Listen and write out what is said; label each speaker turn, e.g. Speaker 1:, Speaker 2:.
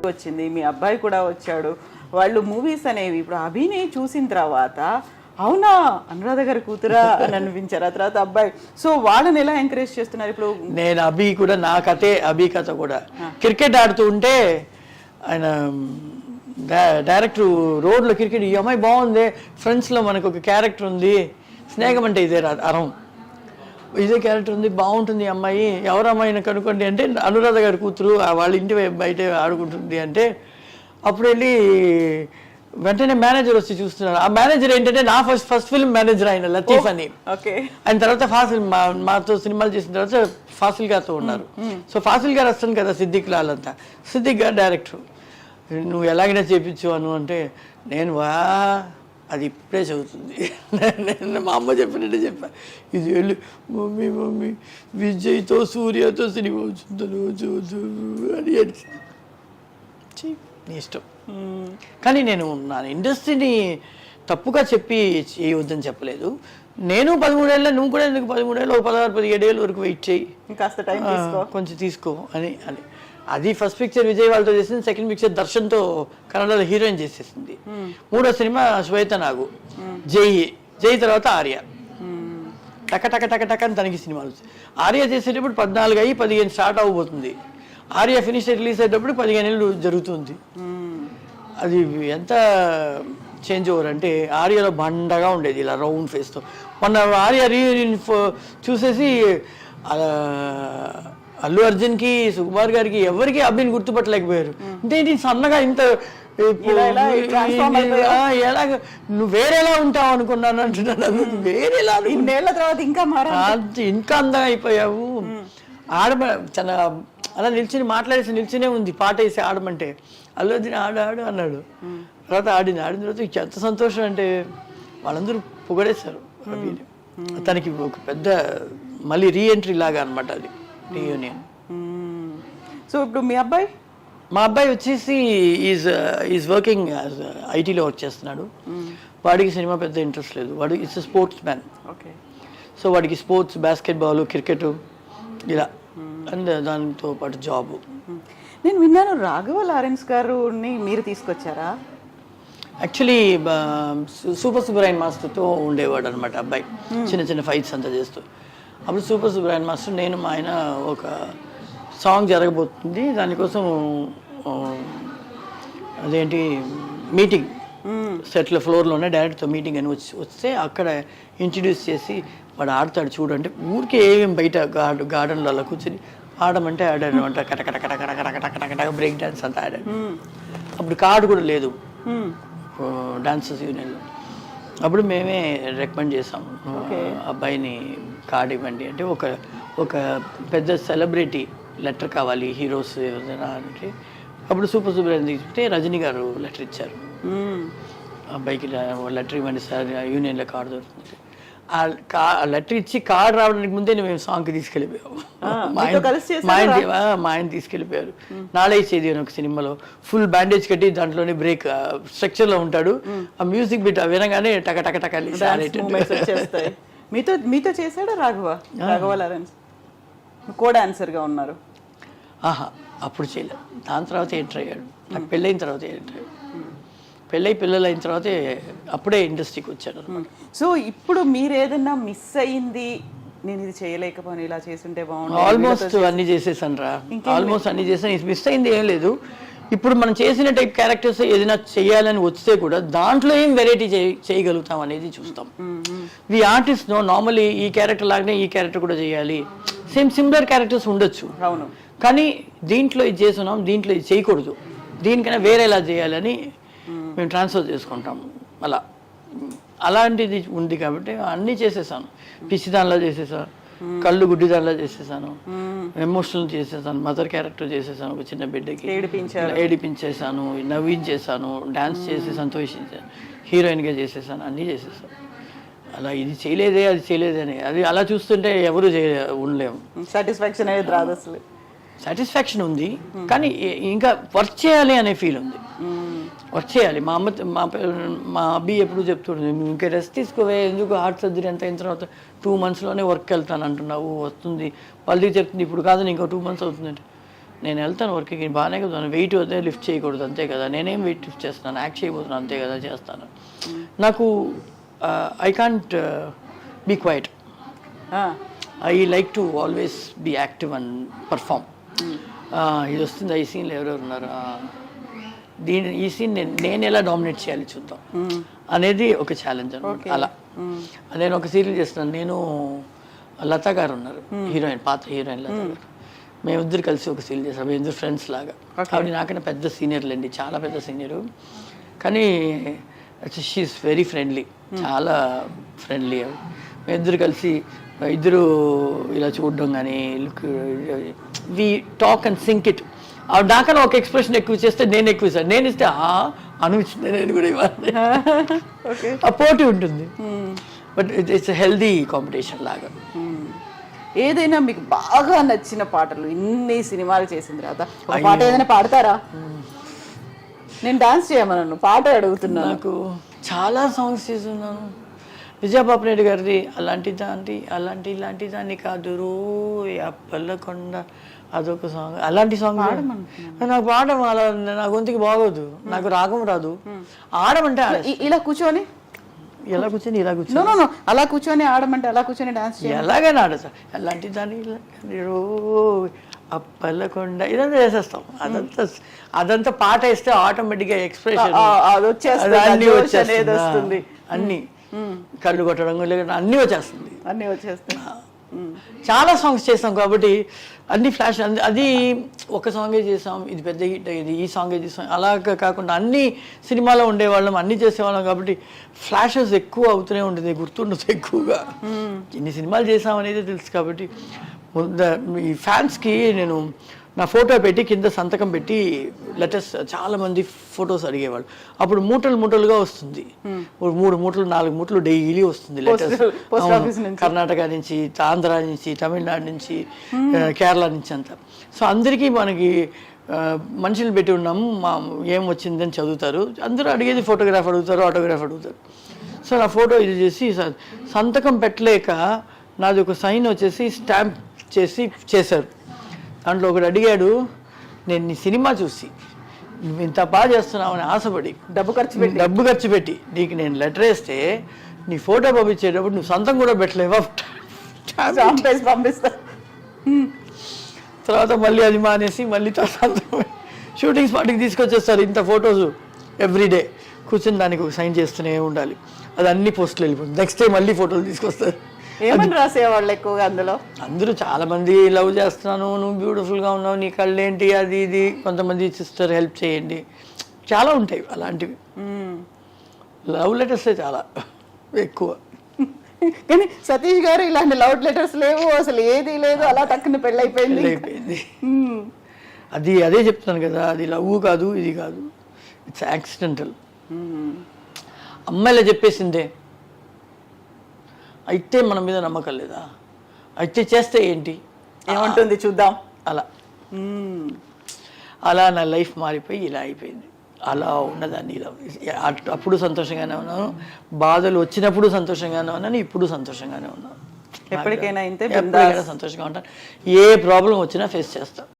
Speaker 1: వచ్చింది, మీ అబ్బాయి కూడా వచ్చాడు. వాళ్ళు మూవీస్ అనేవి ఇప్పుడు అభిని చూసిన తర్వాత అవునా అనురాధ గారి కూతురా అని అనిపించారు. ఆ తర్వాత అబ్బాయి. సో వాళ్ళని ఎలా ఎంకరేజ్ చేస్తున్నారు ఇప్పుడు?
Speaker 2: నేను అభి కూడా నా కథే, అభి కథ కూడా. క్రికెట్ ఆడుతూ ఉంటే ఆయన డైరెక్టర్ రోడ్లో క్రికెట్, ఈ అమ్మాయి బాగుంది, ఫ్రెండ్స్లో మనకు ఒక క్యారెక్టర్ ఉంది, స్నేహం అంటే ఇదే అరం, ఇదే క్యారెక్టర్ ఉంది, బాగుంటుంది ఈ అమ్మాయి, ఎవరు అమ్మాయిని కనుక్కోండి అంటే అనురాధ గారి కూతురు, వాళ్ళ ఇంటి బయట ఆడుకుంటుంది అంటే అప్పుడు వెళ్ళి వెంటనే మేనేజర్ వచ్చి చూస్తున్నారు. ఆ మేనేజర్ ఏంటంటే నా ఫస్ట్ ఫిల్మ్ మేనేజర్ ఆయన లతీఫ్ అని. ఆయన తర్వాత ఫాసిల్ మాతో సినిమాలు చేసిన తర్వాత ఫాసిల్ గారితో ఉన్నారు. సో ఫాసిల్ గారు వస్తుంది కదా సిద్దిక్ లాల్ అంతా, సిద్దిక్ గారు డైరెక్టర్. నువ్వు ఎలాగైనా చేయించు అను అంటే నేను అది ఇప్పుడే చదువుతుంది. నేను మా అమ్మ చెప్పినట్టే చెప్పాను, ఇది వెళ్ళి మమ్మీ మమ్మీ విజయ్తో సూర్యతో సినిమా వచ్చింది రోజు అని నీ ఇష్టం. కానీ నేను నా ఇండస్ట్రీని తప్పుగా చెప్పి చేయవద్దని చెప్పలేదు. నేను 13 ఏళ్ళ, నువ్వు కూడా ఎందుకు 13 ఏళ్ళు, 16, 17 ఏళ్ళ వరకు వెయిట్ చేయి,
Speaker 1: కాస్త టైం
Speaker 2: కొంచెం తీసుకో అని. అది ఫస్ట్ పిక్చర్ విజయ్ వాళ్ళతో చేసింది. సెకండ్ పిక్చర్ దర్శన్తో కన్నడలో హీరోయిన్ చేసేసింది. మూడో సినిమా శ్వేత నాగు, జై తర్వాత ఆర్య. టక టక టక టక అని తనకి సినిమాలు. ఆర్య చేసేటప్పుడు 14 అయ్యి 15 స్టార్ట్ అవ్వబోతుంది. ఆర్య ఫినిష్ రిలీజ్ అయ్యేటప్పుడు 15 ఏళ్ళు జరుగుతుంది. అది ఎంత చేంజ్ ఓవర్ అంటే ఆర్యలో బండగా ఉండేది ఇలా రౌండ్ ఫేస్తో. మొన్న ఆర్య రీయూనియన్ చూసేసి అల్లు అర్జున్కి, సుకుమార్ గారికి ఎవరికి అభిని గుర్తుపట్టలేకపోయారు. అంటే ఇది సన్నగా ఇంత ఎలాగ నువ్వు వేరేలా ఉంటావు అనుకున్నాను అంటున్నాను. వేరేలా
Speaker 1: తర్వాత ఇంకా
Speaker 2: ఇంకా అందంగా అయిపోయావు. చాలా అలా నిల్చుని నిల్చునే ఉంది, పాట వేసి ఆడమంటే అల్లు అర్జున్ ఆడు అన్నాడు. తర్వాత ఆడిన తర్వాత ఎంత సంతోషం అంటే వాళ్ళందరూ పొగడేశారు అభిని. తనకి ఒక పెద్ద మళ్ళీ రీఎంట్రీ లాగా అనమాట అది, రీయూనియన్.
Speaker 1: సో ఇప్పుడు మీ అబ్బాయి?
Speaker 2: మా అబ్బాయి వచ్చేసి ఈజ్ వర్కింగ్ ఐటీలో వర్క్ చేస్తున్నాడు. వాడికి సినిమా పెద్ద ఇంట్రెస్ట్ లేదు, వాడు ఇట్స్ స్పోర్ట్స్ మ్యాన్. సో వాడికి స్పోర్ట్స్, బాస్కెట్బాల్, క్రికెట్ ఇలా అండ్ దాంతో పాటు జాబ్.
Speaker 1: నేను విన్నాను రాఘవ లారెన్స్ గారుని మీరు తీసుకొచ్చారా?
Speaker 2: యాక్చువల్లీ సూపర్ సుబ్రహ్మణ్యం మాస్టర్తో ఉండేవాడు అనమాట అబ్బాయి, చిన్న చిన్న ఫైట్స్ అంతా చేస్తూ. అప్పుడు సూపర్ సుబ్రహ్మణ్యం మాస్టర్, నేను మా ఆయన ఒక సాంగ్ జరగబోతుంది, దానికోసం అదేంటి మీటింగ్ సెట్లో ఫ్లోర్లోనే డైరెక్ట్తో మీటింగ్ అని వస్తే అక్కడ ఇంట్రడ్యూస్ చేసి వాడు ఆడతాడు చూడంటే ఊరికే ఏమేమి బయట గార్డెన్లో అలా కూర్చొని ఆడమంటే ఆడాడు అనమాట. కటకట కటకట కటకట కటకట బ్రేక్ డాన్స్ అంతా ఆడాడు. అప్పుడు కార్డు కూడా లేదు డాన్సర్స్ యూనియన్లో. అప్పుడు మేమే రికమెండ్ చేసాము అబ్బాయిని కార్డు ఇవ్వండి అంటే, ఒక పెద్ద సెలబ్రిటీ లెటర్ కావాలి హీరోస్ ఏదైనా అంటే. అప్పుడు సూపర్ సుబ్రహ్మణ్యం తీసుకుంటే రజనీ గారు లెటర్ ఇచ్చారు, అబ్బాయికి లెటర్ ఇవ్వండి సార్ యూనియన్లో కార్డు దొరుకుతుంది. ఆ లెటర్ ఇచ్చి కార్డు రావడానికి ముందే మేము సాంగ్కి తీసుకెళ్ళిపోయాము. మా ఆయన తీసుకెళ్ళిపోయారు. నాడే చేది అని ఒక సినిమాలో ఫుల్ బ్యాండేజ్ కట్టి దాంట్లోనే బ్రేక్ స్ట్రక్చర్లో ఉంటాడు. ఆ మ్యూజిక్ బిట్ వినగానే టక టక టక
Speaker 1: మీతో చేశాడా రాఘవ లారెన్స్? కో డాన్సర్గా ఉన్నారు.
Speaker 2: అప్పుడు చేయలేదు, దాని తర్వాత ఎంటర్ అయ్యాడు. నాకు పెళ్ళైన తర్వాత ఎంటర్ అయ్యాడు. పిల్లలు అయిన తర్వాతే అప్పుడే ఇండస్ట్రీకి వచ్చాను.
Speaker 1: సో ఇప్పుడు మీరు ఏదన్నా మిస్ అయ్యింది, నేను ఇది చేయలేకపోయాను, ఇలా చేస్తుంటే బాగుంది?
Speaker 2: ఆల్మోస్ట్ అన్ని చేసేసాను రా, ఆల్మోస్ట్ అన్ని చేసాను. మిస్ అయింది ఏం లేదు. ఇప్పుడు మనం చేసిన టైప్ క్యారెక్టర్స్ ఏదైనా చేయాలని వస్తే కూడా దాంట్లో ఏం వెరైటీ చేయగలుగుతాం అనేది చూస్తాం. ది ఆర్టిస్ట్ నో నార్మల్లీ ఈ క్యారెక్టర్ లాగానే ఈ క్యారెక్టర్ కూడా చేయాలి, సిమిలర్ క్యారెక్టర్స్ ఉండొచ్చు.
Speaker 1: అవును,
Speaker 2: కానీ దీంట్లో ఇది చేస్తున్నాం, దీంట్లో ఇది చేయకూడదు, దీనికైనా వేరేలా చేయాలని మేము ట్రాన్స్ఫర్ చేసుకుంటాము. అలాంటిది ఉంది కాబట్టి అన్నీ చేసేసాను. పిచ్చిదానిలా చేసేసాను, కళ్ళు గుడ్డిదానిలా చేసేసాను, ఎమోషనల్ చేసేసాను, మదర్ క్యారెక్టర్ చేసేసాను, ఒక చిన్న బిడ్డకి ఏడిపించేసాను, నవ్వించేసాను, డాన్స్ చేసి సంతోషించాను, హీరోయిన్గా చేసేసాను, అన్నీ చేసేసాను. అలా ఇది చేయలేదే అది చేయలేదే అని అది అలా చూస్తుంటే ఎవరు ఉండలేము.
Speaker 1: సాటిస్ఫాక్షన్ అనేది రాదు అసలు.
Speaker 2: సాటిస్ఫాక్షన్ ఉంది కానీ ఇంకా వర్క్ చేయాలి అనే ఫీల్ ఉంది. వర్క్ చేయాలి. మా అబ్బి ఎప్పుడు చెప్తుంటుంది, ఇంకా రెస్ట్ తీసుకోవే, ఎందుకు హార్ట్ సర్జరీ అంత అయిన తర్వాత 2 monthsలోనే వర్క్ వెళ్తాను అంటున్నావు, వస్తుంది వాళ్ళకి చెప్తుంది, ఇప్పుడు కాదు ఇంకో 2 months అవుతుందంటే నేను వెళ్తాను వర్క్కి బాగానే కదా, వెయిట్ అదే లిఫ్ట్ చేయకూడదు అంతే కదా, నేనేం వెయిట్ లిఫ్ట్ చేస్తున్నాను, యాక్ట్ చేయబోతున్నాను అంతే కదా చేస్తాను. నాకు I can't be quiet. I like to always be active and perform. ఇది వస్తుంది ఈ సీన్లో ఎవరెవరు ఉన్నారు, ఈ సీన్ నేను ఎలా డామినేట్ చేయాలి చూద్దాం అనేది ఒక ఛాలెంజ్ అనమాట. అలా నేను ఒక సీరియల్ చేస్తున్నాను, నేను లతా గారు ఉన్నారు హీరోయిన్, పాత హీరోయిన్ లతా గారు, మేమిద్దరు కలిసి ఒక సీరియల్ చేస్తాం. మేమిద్దరు ఫ్రెండ్స్ లాగా. ఆవిడ నాకన్నా పెద్ద సీనియర్లు అండి, చాలా పెద్ద సీనియరు, కానీ షీఈస్ వెరీ ఫ్రెండ్లీ, చాలా ఫ్రెండ్లీ. మేమిద్దరు కలిసి ఇద్దరు ఇలా చూడడం కానీ look, we talk and sync it. ఆవిడ నాకన్నా ఒక ఎక్స్ప్రెషన్ ఎక్కువ చేస్తే నేను ఎక్కువ ఇస్తాను, నేను ఇస్తే అనిపించింది నేను కూడా ఇవ్వాలి, ఆ పోటీ ఉంటుంది. బట్ ఇట్స్ హెల్దీ కాంపిటీషన్ లాగా.
Speaker 1: ఏదైనా మీకు బాగా నచ్చిన పాటలు, ఇన్ని సినిమాలు చేసిన తర్వాత ఒక పాట ఏదైనా పాడతారా? నేను డాన్స్ చేయమన్నాను, పాట అడుగుతున్నాను.
Speaker 2: నాకు చాలా సాంగ్స్ చేస్తున్నాను. విజయపాపరెడ్డి గారిది అలాంటి ఇలాంటి దాన్ని కాదు రో అప్పల్లకొండ, అదొక సాంగ్. అలాంటి సాంగ్ నాకు పాడడం అలా నా గొంతుకి బాగోదు, నాకు రాగం రాదు. ఆడమంటే
Speaker 1: ఇలా కూర్చొని
Speaker 2: ఎలా కూర్చొని ఇలా కూర్చొని
Speaker 1: అలా కూర్చొని ఆడమంటే అలా కూర్చొని డాన్స్
Speaker 2: ఎలాగైనా ఆడతా. అలాంటి దాన్ని రో అప్పల్లకొండ ఇదంతా చేసేస్తాం. అదంతా పాట వేస్తే ఆటోమేటిక్గా ఎక్స్ప్రెషన్ అన్నీ వచ్చేస్తుంది, అన్నీ కళ్ళు కొట్టడం అన్నీ వచ్చేస్తాయి. చాలా సాంగ్స్ చేస్తాం కాబట్టి అన్ని ఫ్లాష్, అది ఒక సాంగే చేసాం, ఇది పెద్ద హిట్ అయ్యేది, ఈ సాంగే చేసాం, అలా కాకుండా అన్ని సినిమాలో ఉండేవాళ్ళం, అన్నీ చేసేవాళ్ళం కాబట్టి ఫ్లాషెస్ ఎక్కువ అవుతూనే ఉంటుంది, గుర్తుండదు ఎక్కువగా. ఇన్ని సినిమాలు చేసాం అనేది తెలుసు కాబట్టి ఈ ఫ్యాన్స్కి నేను నా ఫోటో పెట్టి కింద సంతకం పెట్టి లెటర్స్, చాలామంది ఫొటోస్ అడిగేవాళ్ళు. అప్పుడు మూటలుగా వస్తుంది, 3 మూటలు 4 మూటలు డైలీ వస్తుంది లెటర్స్. కర్ణాటక నుంచి, ఆంధ్ర నుంచి, తమిళనాడు నుంచి, కేరళ నుంచి అంతా. సో అందరికీ మనకి మనుషులు పెట్టి ఉన్నాము, ఏం వచ్చిందని చదువుతారు. అందరూ అడిగేది ఫోటోగ్రాఫ్ అడుగుతారు, ఆటోగ్రాఫ్ అడుగుతారు. సో నా ఫోటో ఇది చేసి సంతకం పెట్టలేక నాది ఒక సైన్ వచ్చేసి స్టాంప్ చేశారు. దాంట్లో ఒకటి అడిగాడు, నేను నీ సినిమా చూసి నువ్వు ఇంత బాగా చేస్తున్నావు అని ఆశపడి డబ్బు ఖర్చు పెట్టి నీకు నేను లెటర్ వేస్తే నీ ఫోటో పంపించేటప్పుడు నువ్వు సంతం కూడా పెట్టలేవా,
Speaker 1: పంపిస్తా.
Speaker 2: తర్వాత మళ్ళీ అది మానేసి మళ్ళీ షూటింగ్ స్పాట్కి తీసుకొచ్చేస్తారు. ఇంత ఫొటోస్ ఎవ్రీడే కూర్చొని దానికి ఒక సైన్ చేస్తూనే ఉండాలి. అది అన్ని పోస్టులు వెళ్ళిపోతుంది. నెక్స్ట్ డే మళ్ళీ ఫోటోలు తీసుకొస్తారు.
Speaker 1: ఏమని రాసేవాళ్ళు ఎక్కువగా అందులో?
Speaker 2: అందరూ చాలామంది లవ్ చేస్తున్నాను, నువ్వు బ్యూటిఫుల్గా ఉన్నావు, నీ కళ్ళు ఏంటి, అది ఇది. కొంతమంది సిస్టర్ హెల్ప్ చేయండి, చాలా ఉంటాయి అలాంటివి. లవ్ లెటర్సే చాలా ఎక్కువ.
Speaker 1: కానీ సతీష్ గారు ఇలాంటి లవ్ లెటర్స్ లేవు, అసలు ఏది లేదు, అలా తక్కువ పెళ్ళైపోయింది.
Speaker 2: అదే చెప్తాను కదా, అది లవ్ కాదు, ఇది కాదు, ఇట్స్ యాక్సిడెంటల్. అమ్మాయిలా చెప్పేసిందే అయితే మన మీద నమ్మకం లేదా, అయితే చేస్తే ఏంటి,
Speaker 1: ఏమంటుంది చూద్దాం,
Speaker 2: అలా నా లైఫ్ మారిపోయి ఇలా అయిపోయింది. అలా ఉన్నదాన్ని ఇలా అప్పుడు సంతోషంగానే ఉన్నాను, బాధలు వచ్చినప్పుడు సంతోషంగానే ఉన్నాను, ఇప్పుడు సంతోషంగానే ఉన్నాను.
Speaker 1: ఎప్పటికైనా
Speaker 2: సంతోషంగా ఉంటాను. ఏ ప్రాబ్లం వచ్చినా ఫేస్ చేస్తాను.